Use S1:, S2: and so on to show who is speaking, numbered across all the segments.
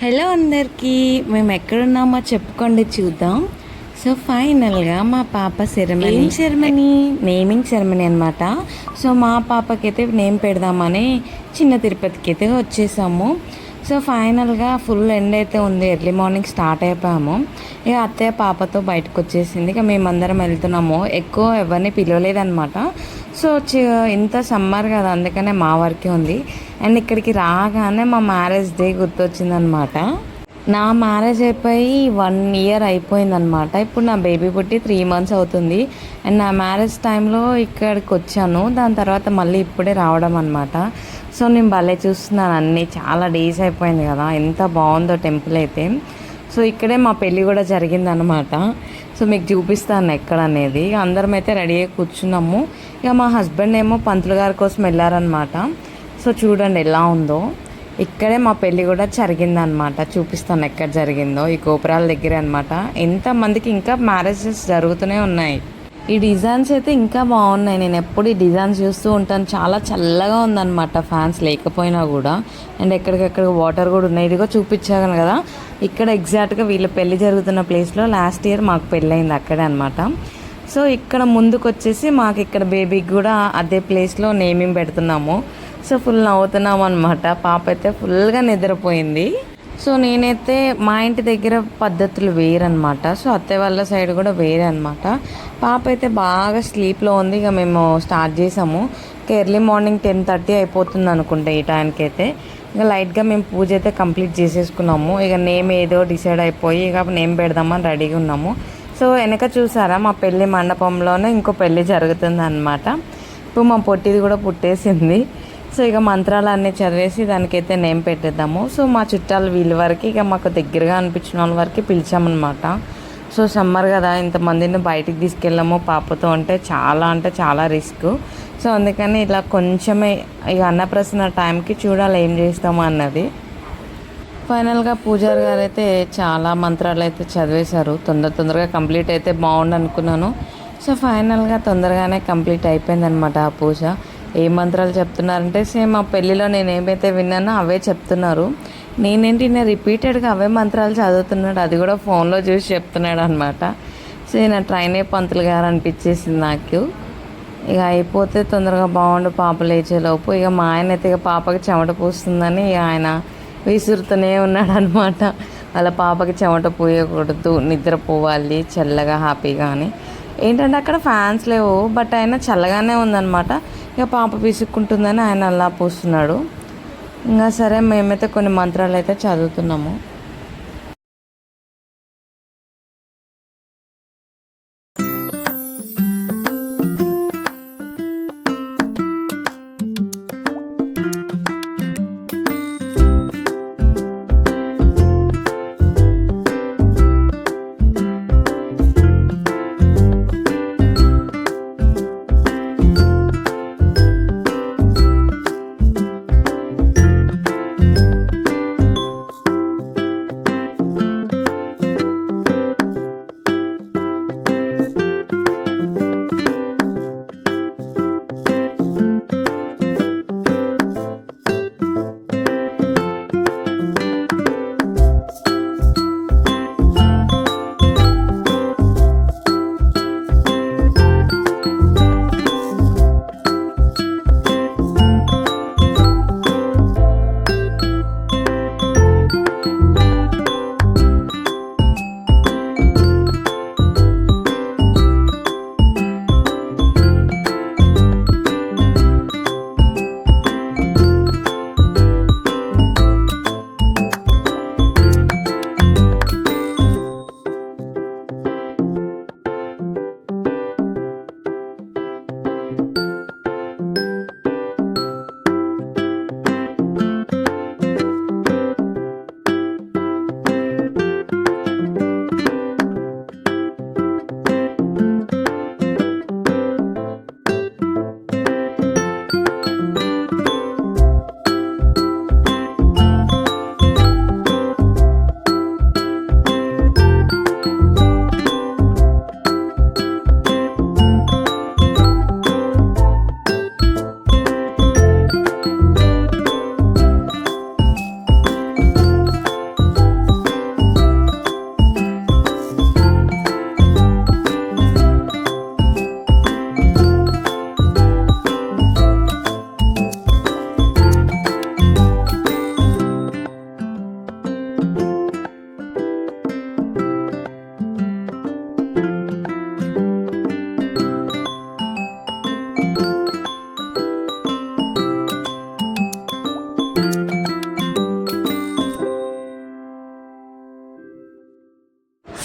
S1: Hello అందరికీ, మేము ఎక్కడున్నామో చెప్పుకోండి చూద్దాం. సో ఫైనల్గా మా పాప నేమింగ్ సెరమనీ అనమాట. సో మా పాపకైతే నేమ్ పెడదామని చిన్న తిరుపతికి అయితే వచ్చేసాము. సో ఫైనల్గా ఫుల్ ఎండ్ అయితే ఉంది. ఎర్లీ మార్నింగ్ స్టార్ట్ అయిపోయాము. ఇక అత్తయ్య పాపతో బయటకు వచ్చేసింది. ఇక మేమందరం వెళ్తున్నాము. ఎక్కువ ఎవరిని పిలవలేదన్నమాట. సో ఇంత సమ్మర్ కదా, అందుకనే మా వరకే ఉంది. అండ్ ఇక్కడికి రాగానే మా మ్యారేజ్ డే గుర్తొచ్చిందనమాట. నా మ్యారేజ్ అయిపోయి 1 ఇయర్ అయిపోయిందనమాట. ఇప్పుడు నా బేబీ పుట్టి 3 మంత్స్ అవుతుంది. అండ్ నా మ్యారేజ్ టైంలో ఇక్కడికి వచ్చాను. దాని తర్వాత మళ్ళీ ఇప్పుడే రావడం అనమాట. సో నేను భలే చూస్తున్నాను అన్నీ. చాలా డేస్ అయిపోయింది కదా, ఎంత బాగుందో టెంపుల్ అయితే. సో ఇక్కడే మా పెళ్ళి కూడా జరిగిందనమాట. సో మీకు చూపిస్తాను ఎక్కడ అనేది. అందరం అయితే రెడీ అయ్యి కూర్చున్నాము. ఇక మా హస్బెండ్ ఏమో పంతులు గారి కోసం వెళ్ళారనమాట. సో చూడండి ఎలా ఉందో. ఇక్కడే మా పెళ్ళి కూడా జరిగిందనమాట. చూపిస్తాను ఎక్కడ జరిగిందో. ఈ గోపురాల దగ్గర అనమాట. ఎంతమందికి ఇంకా మ్యారేజెస్ జరుగుతూనే ఉన్నాయి. ఈ డిజైన్స్ అయితే ఇంకా బాగున్నాయి. నేను ఎప్పుడు ఈ డిజైన్స్ చూస్తూ ఉంటాను. చాలా చల్లగా ఉందన్నమాట, ఫ్యాన్స్ లేకపోయినా కూడా. అండ్ ఎక్కడికెక్కడ వాటర్ కూడా ఉన్నాయి. ఇదిగో చూపించాను కదా, ఇక్కడ ఎగ్జాక్ట్గా వీళ్ళ పెళ్ళి జరుగుతున్న ప్లేస్లో లాస్ట్ ఇయర్ మాకు పెళ్ళయింది అక్కడే అనమాట. సో ఇక్కడ ముందుకు వచ్చేసి మాకు ఇక్కడ బేబీకి కూడా అదే ప్లేస్లో నేమింగ్ పెడుతున్నాము. సో ఫుల్ నవ్వుతున్నాం అనమాట. పాప అయితే ఫుల్గా నిద్రపోయింది. సో నేనైతే మా ఇంటి దగ్గర పద్ధతులు వేరనమాట. సో అత్తయ్య వాళ్ళ సైడ్ కూడా వేరే అనమాట. పాప అయితే బాగా స్లీప్లో ఉంది. ఇక మేము స్టార్ట్ చేసాము. ఇక ఎర్లీ మార్నింగ్ 10:30 అయిపోతుంది అనుకుంటా ఈ టైంకి అయితే. ఇక లైట్గా మేము పూజ అయితే కంప్లీట్ చేసేసుకున్నాము. ఇక నేమ్ ఏదో డిసైడ్ అయిపోయి ఇక నేమ్ పెడదామని రెడీగా ఉన్నాము. సో వెనక చూసారా, మా పెళ్ళి మండపంలోనే ఇంకో పెళ్ళి జరుగుతుంది అనమాట. ఇప్పుడు మా పొట్టిది కూడా పుట్టేసింది. సో ఇక మంత్రాలు అన్నీ చదివేసి దానికైతే నేమ్ పెట్టేద్దాము. సో మా చుట్టాలు వీళ్ళ వరకు, ఇక మాకు దగ్గరగా అనిపించిన వాళ్ళ వరకు పిలిచామన్నమాట. సో సమ్మర్ కదా, ఇంతమందిని బయటికి తీసుకెళ్ళాము పాపతో అంటే చాలా రిస్క్. సో అందుకని ఇలా కొంచెమే ఇక అన్నప్రసన్న టైంకి చూడాలి ఏం చేస్తాము అన్నది. ఫైనల్గా పూజారి గారు అయితే చాలా మంత్రాలు అయితే చదివేశారు. తొందరగా కంప్లీట్ అయితే బాగుండు అనుకున్నాను. సో ఫైనల్గా తొందరగానే కంప్లీట్ అయిపోయిందనమాట ఆ పూజ. ఏ మంత్రాలు చెప్తున్నారంటే సేమ్ ఆ పెళ్ళిలో నేను ఏమైతే విన్నానో అవే చెప్తున్నారు. నేను రిపీటెడ్గా అవే మంత్రాలు చదువుతున్నాడు. అది కూడా ఫోన్లో చూసి చెప్తున్నాడు అనమాట. సో ఈయన ట్రైనే పంతులు గారు అనిపించేసింది నాకు. ఇక అయిపోతే తొందరగా బాగుండు పాప లేచేలోపు. ఇక మా ఆయన అయితే ఇక పాపకి చెమట పూస్తుందని ఆయన విసురుతూనే ఉన్నాడు అనమాట. వాళ్ళ పాపకి చెమట పోయకూడదు, నిద్రపోవాలి చల్లగా హ్యాపీగా అని. ఏంటంటే అక్కడ ఫ్యాన్స్ లేవు, బట్ ఆయన చల్లగానే ఉందన్నమాట. ఇక పాప విసుక్కుంటుందని ఆయన అలా పూస్తున్నాడు. ఇంకా సరే మేమైతే కొన్ని మంత్రాలు అయితే చదువుతున్నాము.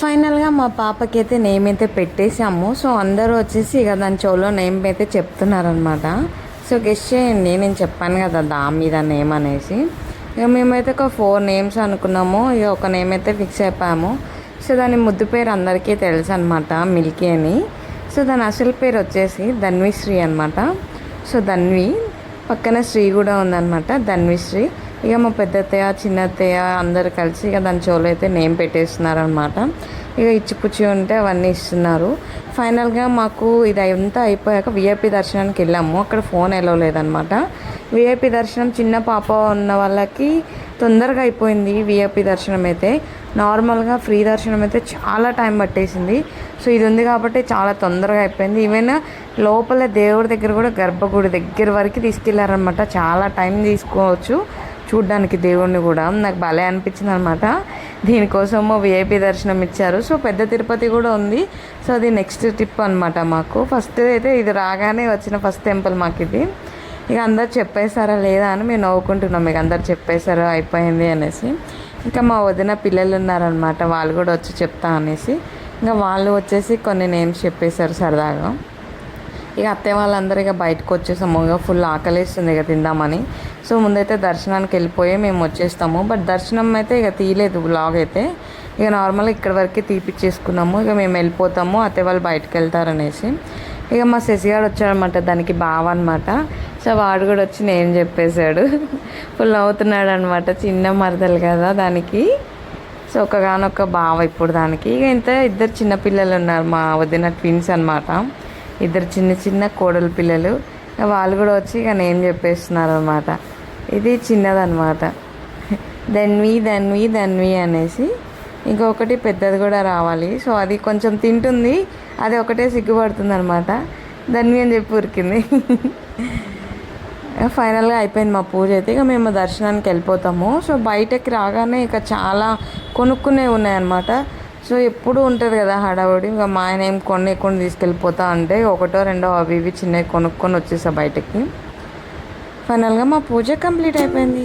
S1: ఫైనల్గా మా పాపకి అయితే నేమ్ అయితే పెట్టేసాము. సో అందరూ వచ్చేసి ఇక దాని చెవులో నేమ్ అయితే చెప్తున్నారనమాట. సో గెస్ట్ చేయండి, నేను చెప్పాను కదా దాని మీద నేమ్ అనేసి. ఇక మేమైతే ఒక 4 నేమ్స్ అనుకున్నాము. ఇక ఒక నేమ్ అయితే ఫిక్స్ అయిపోయాము. సో దాని ముద్దు పేరు అందరికీ తెలుసు అనమాట, మిల్కీ అని. సో దాని అసలు పేరు వచ్చేసి ధన్విశ్రీ అనమాట. సో ధన్వి పక్కన శ్రీ కూడా ఉందన్నమాట, ధన్విశ్రీ. ఇక మా పెద్దత్తయ్య చిన్నత్తయ్య అందరు కలిసి ఇక దాని చెవులో అయితే నేమ్ పెట్టేస్తున్నారనమాట. ఇక ఇచ్చిపుచ్చి ఉంటే అవన్నీ ఇస్తున్నారు. ఫైనల్గా మాకు ఇది అంతా అయిపోయాక విఐపి దర్శనానికి వెళ్ళాము. అక్కడ ఫోన్ ఎలో లేదనమాట. విఐపి దర్శనం చిన్న పాప ఉన్న వాళ్ళకి తొందరగా అయిపోయింది. విఐపి దర్శనం అయితే నార్మల్గా ఫ్రీ దర్శనం అయితే చాలా టైం పట్టేసింది. సో ఇది ఉంది కాబట్టి చాలా తొందరగా అయిపోయింది. ఈవెన్ లోపల దేవుడి దగ్గర కూడా గర్భగుడి దగ్గర వరకు తీసుకెళ్లారనమాట. చాలా టైం తీసుకోవచ్చు చూడ్డానికి దేవుడిని కూడా. నాకు భలే అనిపించింది అనమాట. దీనికోసము విఐపి దర్శనం ఇచ్చారు. సో పెద్ద తిరుపతి కూడా ఉంది. సో అది నెక్స్ట్ ట్రిప్ అనమాట మాకు. ఫస్ట్ అయితే ఇది రాగానే వచ్చిన ఫస్ట్ టెంపుల్ మాకు ఇది. ఇక అందరు చెప్పేశారా లేదా అని మేము నవ్వుకుంటున్నాం. మీకు అందరు చెప్పేశారా అయిపోయింది అనేసి. ఇంకా మా వదిన పిల్లలు ఉన్నారనమాట, వాళ్ళు కూడా వచ్చి చెప్తా అనేసి ఇంకా వాళ్ళు వచ్చేసి కొన్ని నేమ్స్ చెప్పేశారు సరదాగా. ఇక అత్తయ్య వాళ్ళందరూ ఇక బయటకు వచ్చేసాము. ఇక ఫుల్ ఆకలిస్తుంది ఇక తిందామని. సో ముందైతే దర్శనానికి వెళ్ళిపోయి మేము వచ్చేస్తాము. బట్ దర్శనం అయితే ఇక తీయలేదు వ్లాగ్ అయితే. ఇక నార్మల్గా ఇక్కడ వరకే తీపిచ్చేసుకున్నాము. ఇక మేము వెళ్ళిపోతాము, అత్తయ్య వాళ్ళు బయటకు వెళ్తారనేసి. ఇక మా శశిగాడు వచ్చాడనమాట, దానికి బావ అనమాట. సో వాడు కూడా వచ్చి నేను చెప్పేశాడు. ఫుల్ అవుతున్నాడు అనమాట, చిన్న మరదలు కదా దానికి. సో ఒకగానొక్క బావ ఇప్పుడు దానికి. ఇక ఇంత ఇద్దరు చిన్నపిల్లలు ఉన్నారు, మా వదిన ట్విన్స్ అనమాట. ఇద్దరు చిన్న చిన్న కోడలు పిల్లలు. వాళ్ళు కూడా వచ్చి ఇక నేను చెప్పేస్తున్నారు అనమాట. ఇది చిన్నదనమాట, ధన్వి ధన్వి ధన్వి అనేసి. ఇంకొకటి పెద్దది కూడా రావాలి. సో అది కొంచెం తింటుంది, అది ఒకటే సిగ్గుపడుతుంది అనమాట. ధన్వి అని చెప్పి ఉరికింది. ఫైనల్గా అయిపోయింది మా పూజ అయితే. ఇక మేము దర్శనానికి వెళ్ళిపోతాము. సో బయటకి రాగానే ఇక చాలా కొనుక్కునే ఉన్నాయన్నమాట. సో ఎప్పుడు ఉంటుంది కదా హడావుడి. ఇంకా మా ఆయన ఏం కొన్ని తీసుకెళ్ళిపోతా అంటే ఒకటో రెండో అవి ఇవి చిన్నవి కొనుక్కొని వచ్చేసా బయటకి. ఫైనల్గా మా పూజ కంప్లీట్ అయిపోయింది.